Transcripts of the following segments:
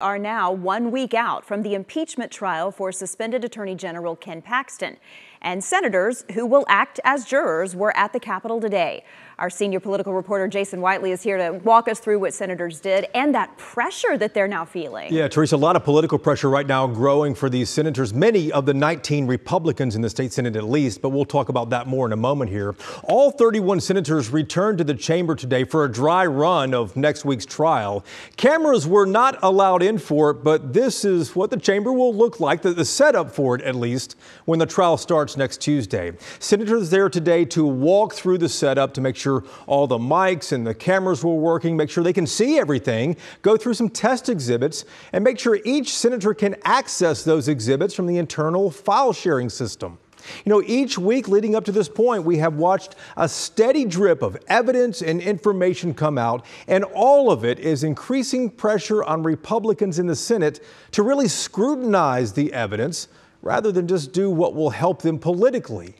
Are now 1 week out from the impeachment trial for suspended Attorney General Ken Paxton. And senators who will act as jurors were at the Capitol today. Our senior political reporter Jason Whiteley is here to walk us through what senators did and that pressure that they're now feeling. Yeah, Teresa, a lot of political pressure right now growing for these senators, many of the 19 Republicans in the state Senate at least, but we'll talk about that more in a moment here. All 31 senators returned to the chamber today for a dry run of next week's trial. Cameras were not allowed in for it, but this is what the chamber will look like, the setup for it at least, when the trial starts next Tuesday. Senators there today to walk through the setup to make sure all the mics and the cameras were working, make sure they can see everything, go through some test exhibits, and make sure each senator can access those exhibits from the internal file sharing system. You know, each week leading up to this point, we have watched a steady drip of evidence and information come out, and all of it is increasing pressure on Republicans in the Senate to really scrutinize the evidence rather than just do what will help them politically.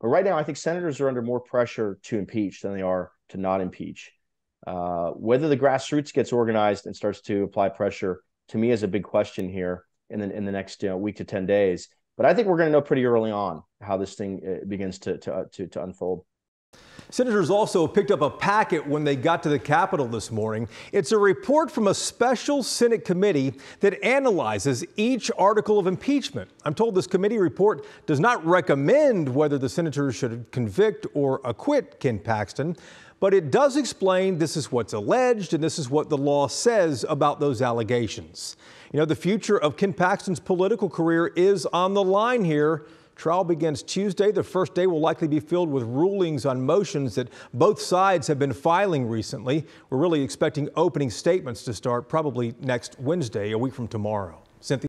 But right now, I think senators are under more pressure to impeach than they are to not impeach. Whether the grassroots gets organized and starts to apply pressure, to me, is a big question here in the next week to 10 days. But I think we're going to know pretty early on how this thing begins to unfold. Senators also picked up a packet when they got to the Capitol this morning. It's a report from a special Senate committee that analyzes each article of impeachment. I'm told this committee report does not recommend whether the senators should convict or acquit Ken Paxton, but it does explain this is what's alleged and this is what the law says about those allegations. You know, the future of Ken Paxton's political career is on the line here. Trial begins Tuesday. The first day will likely be filled with rulings on motions that both sides have been filing recently. We're really expecting opening statements to start probably next Wednesday, a week from tomorrow. Cynthia?